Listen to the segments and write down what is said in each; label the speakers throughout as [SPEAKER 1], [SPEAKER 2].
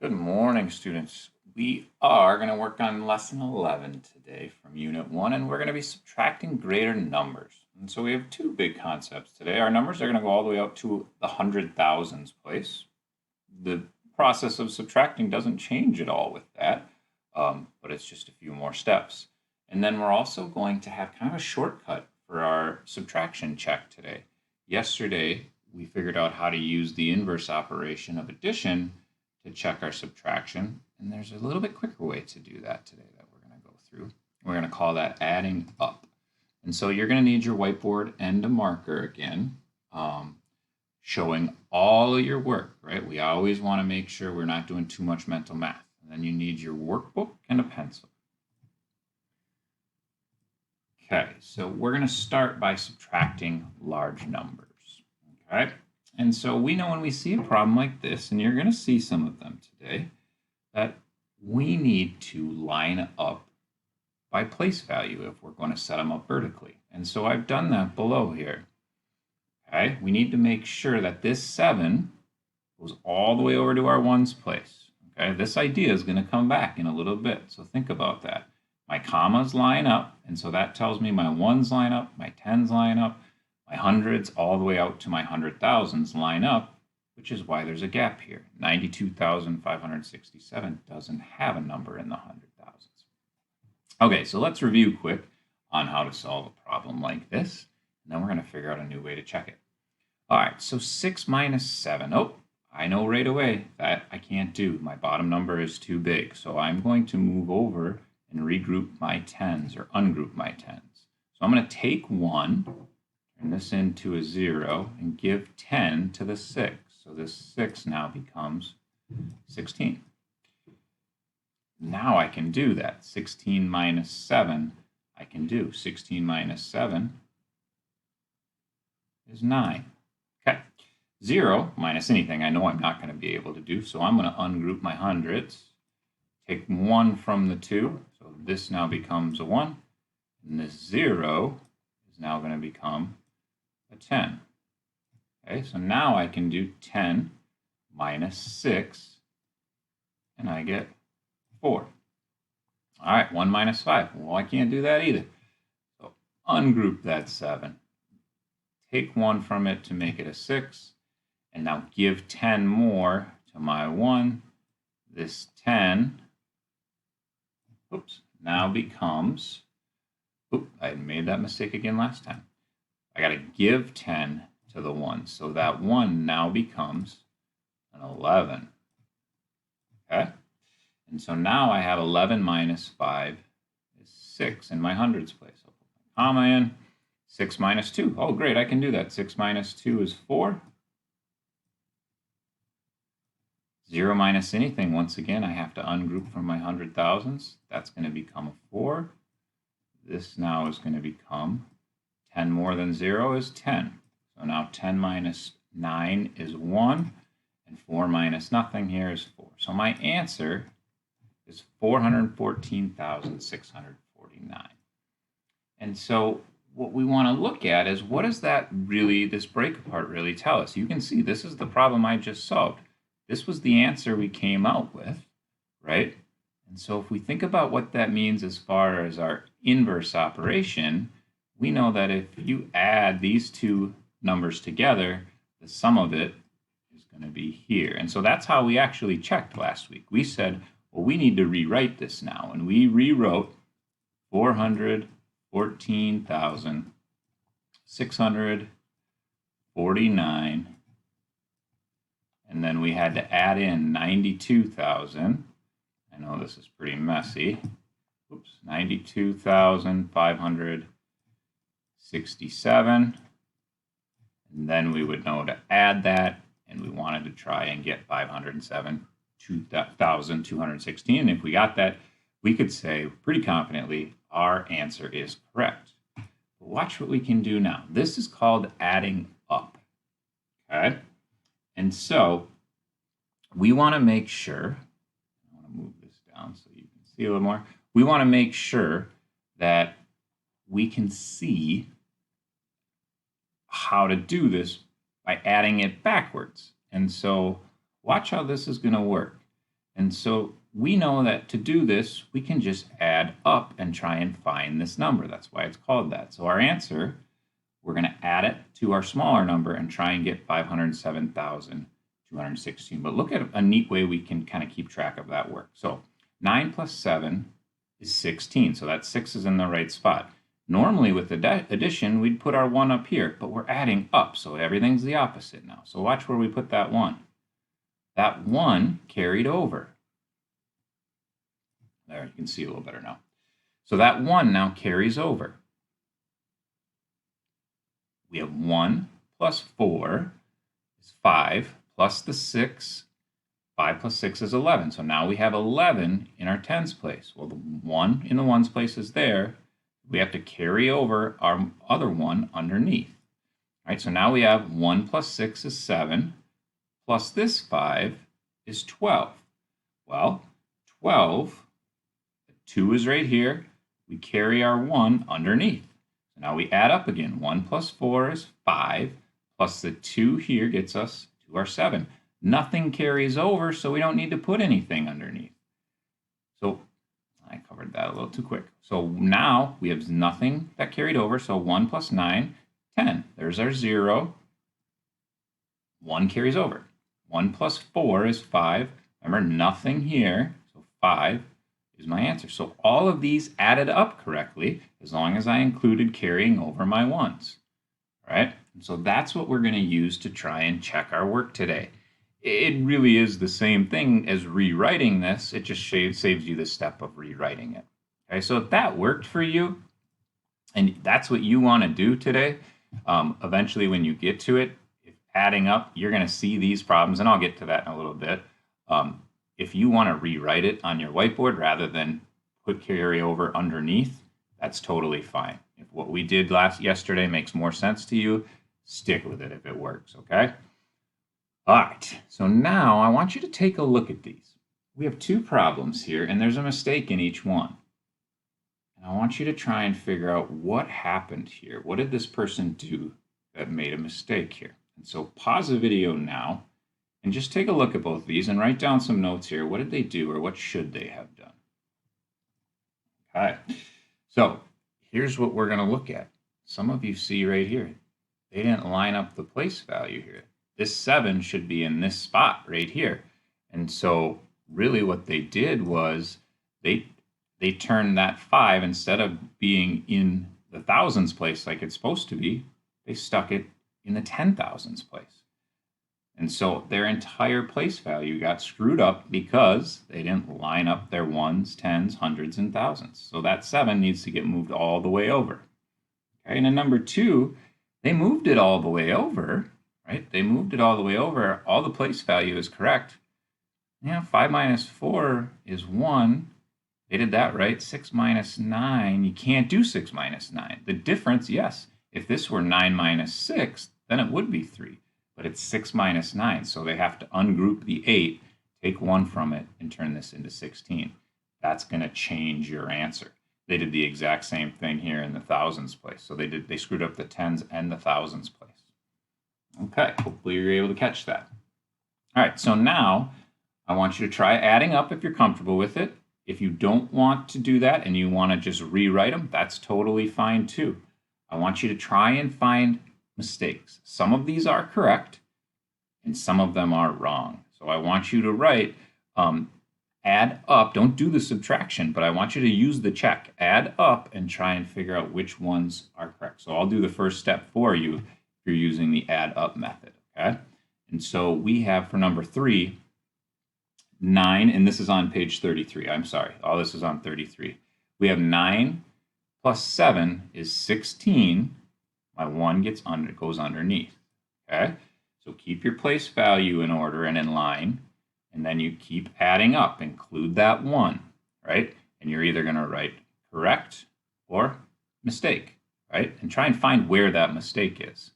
[SPEAKER 1] Good morning, students. We are going to work on lesson 11 today from unit 1, and we're going to be subtracting greater numbers. And so we have two big concepts today. Our numbers are going to go all the way up to the hundred thousands place. The process of subtracting doesn't change at all with that, but it's just a few more steps. And then we're also going to have kind of a shortcut for our subtraction check today. Yesterday, we figured out how to use the inverse operation of addition to check our subtraction. And there's a little bit quicker way to do that today that we're going to go through. We're going to call that adding up. And so you're going to need your whiteboard and a marker again, showing all of your work, right? We always want to make sure we're not doing too much mental math. And then you need your workbook and a pencil. Okay, so we're going to start by subtracting large numbers. Okay. And so we know when we see a problem like this, and you're going to see some of them today, that we need to line up by place value if we're going to set them up vertically. And so I've done that below here. Okay, we need to make sure that this 7 goes all the way over to our ones place. Okay, this idea is going to come back in a little bit, so think about that. My commas line up, and so that tells me my ones line up, my tens line up, my hundreds all the way out to my hundred thousands line up, which is why there's a gap here. 92,567 doesn't have a number in the hundred thousands. Okay, so let's review quick on how to solve a problem like this, and then we're going to figure out a new way to check it. All right, so 6 minus 7. Oh, I know right away that I can't do. My bottom number is too big, so I'm going to move over and regroup my tens or ungroup my tens. So I'm going to take 1, turn this into a 0, and give 10 to the 6. So this 6 now becomes 16. Now I can do that. 16 minus 7, I can do. 16 minus 7 is 9. Okay. 0 minus anything, I know I'm not going to be able to do, so I'm going to ungroup my hundreds. Take 1 from the 2, so this now becomes a 1, and this 0 is now going to become a 10. Okay, so now I can do 10 minus 6, and I get 4. All right, 1 minus 5. Well, I can't do that either. So ungroup that 7. Take 1 from it to make it a 6, and now give 10 more to my 1. This 10 now becomes, I made that mistake again last time. I got to give 10 to the 1. So that 1 now becomes an 11. Okay? And so now I have 11 minus 5 is 6 in my hundreds place. I'll put my comma in. 6 minus 2. Oh, great, I can do that. 6 minus 2 is 4. 0 minus anything, once again, I have to ungroup from my hundred thousands. That's going to become a 4. This now is going to become 10 more than 0 is 10. So now 10 minus 9 is 1, and 4 minus nothing here is 4. So my answer is 414,649. And so what we want to look at is, what does that really, this break apart really tell us? You can see this is the problem I just solved. This was the answer we came out with, right? And so if we think about what that means as far as our inverse operation, we know that if you add these two numbers together, the sum of it is going to be here. And so that's how we actually checked last week. We said, well, we need to rewrite this now. And we rewrote 414,649. And then we had to add in 92,000. I know this is pretty messy. 92,567. And then we would know to add that, and we wanted to try and get 507,216. And if we got that, we could say pretty confidently our answer is correct. But watch what we can do now. This is called adding up. Okay? And so we want to make sure, I want to move this down so you can see a little more. We want to make sure that we can see how to do this by adding it backwards. And so watch how this is going to work. And so we know that to do this, we can just add up and try and find this number. That's why it's called that. So our answer, we're going to add it to our smaller number and try and get 507,216. But look at a neat way we can kind of keep track of that work. So 9 plus 7 is 16. So that 6 is in the right spot. Normally with addition, we'd put our 1 up here, but we're adding up. So everything's the opposite now. So watch where we put that 1. That 1 carried over. There, you can see a little better now. So that 1 now carries over. We have 1 plus 4 is 5 plus the 6. 5 plus 6 is 11. So now we have 11 in our tens place. Well, the 1 in the ones place is there. We have to carry over our other 1 underneath. All right, so now we have 1 plus 6 is 7, plus this 5 is 12. Well, 12, 2 is right here. We carry our 1 underneath. So now we add up again. 1 plus 4 is 5, plus the 2 here gets us to our 7. Nothing carries over, so we don't need to put anything underneath. So I covered that a little too quick. So now we have nothing that carried over. So 1 plus 9, 10. There's our 0. 1 carries over. 1 plus 4 is 5. Remember, nothing here. So 5 is my answer. So all of these added up correctly as long as I included carrying over my 1s. All right? And so that's what we're going to use to try and check our work today. It really is the same thing as rewriting this. It just saves you the step of rewriting it. Okay, so if that worked for you, and that's what you want to do today, eventually when you get to it, if adding up, you're going to see these problems, and I'll get to that in a little bit. If you want to rewrite it on your whiteboard rather than put carryover underneath, that's totally fine. If what we did yesterday makes more sense to you, stick with it if it works, okay? All right, so now I want you to take a look at these. We have 2 problems here, and there's a mistake in each one. And I want you to try and figure out what happened here. What did this person do that made a mistake here? And so pause the video now and just take a look at both of these and write down some notes here. What did they do, or what should they have done? Okay, so here's what we're going to look at. Some of you see right here, they didn't line up the place value here. This 7 should be in this spot right here. And so really what they did was they turned that 5, instead of being in the thousands place like it's supposed to be, they stuck it in the 10,000s place. And so their entire place value got screwed up because they didn't line up their 1s, 10s, 100s, and thousands. So that 7 needs to get moved all the way over. Okay, and in number 2, they moved it all the way over. Right? They moved it all the way over. All the place value is correct. Yeah, 5 minus 4 is 1. They did that right. 6 minus 9, you can't do 6 minus 9. The difference, yes, if this were 9 minus 6, then it would be 3. But it's 6 minus 9, so they have to ungroup the 8, take 1 from it, and turn this into 16. That's going to change your answer. They did the exact same thing here in the thousands place. So they screwed up the tens and the thousands place. Okay, hopefully you're able to catch that. All right, so now I want you to try adding up if you're comfortable with it. If you don't want to do that and you want to just rewrite them, that's totally fine too. I want you to try and find mistakes. Some of these are correct and some of them are wrong. So I want you to write add up. Don't do the subtraction, but I want you to use the check. Add up and try and figure out which ones are correct. So I'll do the first step for you. You're using the add up method, okay? And so we have for number 3, 9, and this is on page 33. I'm sorry, all this is on 33. We have 9 plus 7 is 16. My 1 goes underneath, okay? So keep your place value in order and in line, and then you keep adding up. Include that 1, right? And you're either going to write correct or mistake, right? And try and find where that mistake is.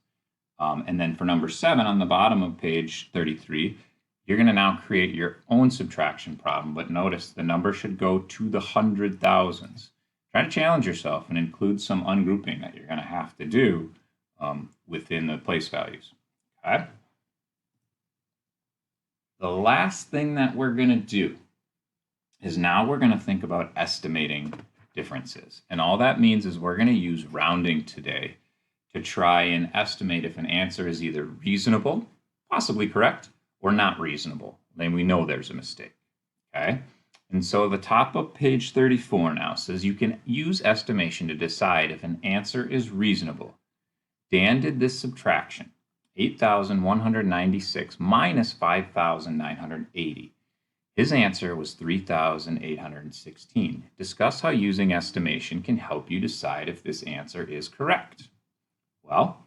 [SPEAKER 1] And then for number 7 on the bottom of page 33, you're going to now create your own subtraction problem. But notice the number should go to the 100,000s. Try to challenge yourself and include some ungrouping that you're going to have to do within the place values. Okay? The last thing that we're going to do is now we're going to think about estimating differences. And all that means is we're going to use rounding today to try and estimate if an answer is either reasonable, possibly correct, or not reasonable. Then we know there's a mistake. Okay? And so the top of page 34 now says you can use estimation to decide if an answer is reasonable. Dan did this subtraction, 8,196 minus 5,980. His answer was 3,816. Discuss how using estimation can help you decide if this answer is correct. Well,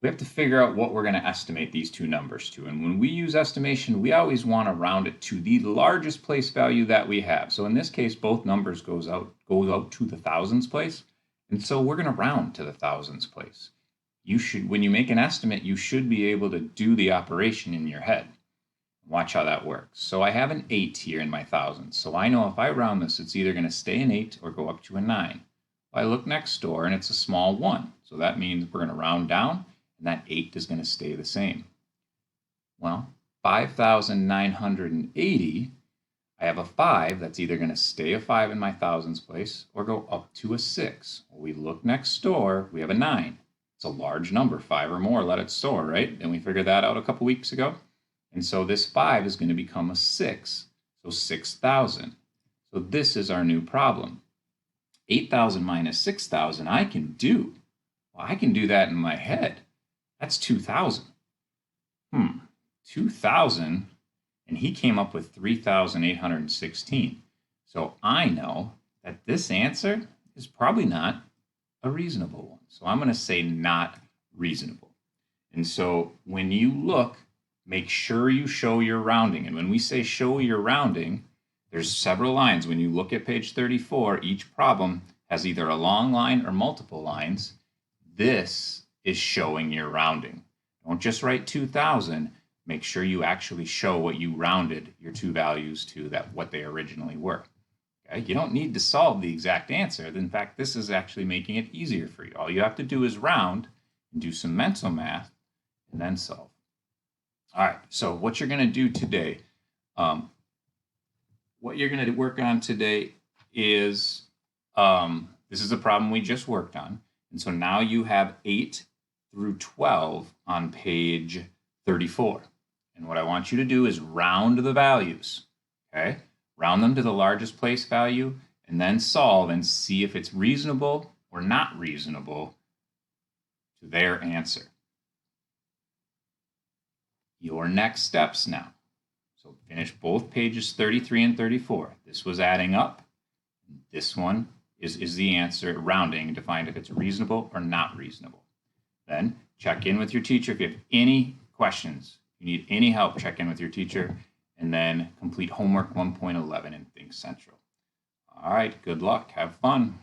[SPEAKER 1] we have to figure out what we're going to estimate these two numbers to. And when we use estimation, we always want to round it to the largest place value that we have. So in this case, both numbers goes out to the thousands place. And so we're going to round to the thousands place. When you make an estimate, you should be able to do the operation in your head. Watch how that works. So I have an 8 here in my thousands. So I know if I round this, it's either going to stay an 8 or go up to a 9. I look next door and it's a small 1. So that means we're going to round down and that 8 is going to stay the same. Well, 5,980, I have a 5 that's either going to stay a 5 in my thousands place or go up to a 6. Well, we look next door, we have a 9. It's a large number, 5 or more, let it soar, right? And we figured that out a couple weeks ago. And so this 5 is going to become a 6, so 6,000. So this is our new problem. 8,000 minus 6,000 I can do. Well, I can do that in my head. That's 2,000. 2,000, and he came up with 3,816. So I know that this answer is probably not a reasonable one. So I'm going to say not reasonable. And so when you look, make sure you show your rounding. And when we say show your rounding, there's several lines. When you look at page 34, each problem has either a long line or multiple lines. This is showing your rounding. Don't just write 2,000. Make sure you actually show what you rounded your two values to, what they originally were. Okay? You don't need to solve the exact answer. In fact, this is actually making it easier for you. All you have to do is round and do some mental math and then solve. All right, so what you're going to do today, what you're going to work on today is, this is a problem we just worked on. And so now you have 8 through 12 on page 34. And what I want you to do is round the values, okay? Round them to the largest place value and then solve and see if it's reasonable or not reasonable to their answer. Your next steps now. So finish both pages 33 and 34. This was adding up. This one is the answer, rounding to find if it's reasonable or not reasonable. Then check in with your teacher. If you have any questions, you need any help, check in with your teacher, and then complete homework 1.11 in Think Central. All right, good luck. Have fun.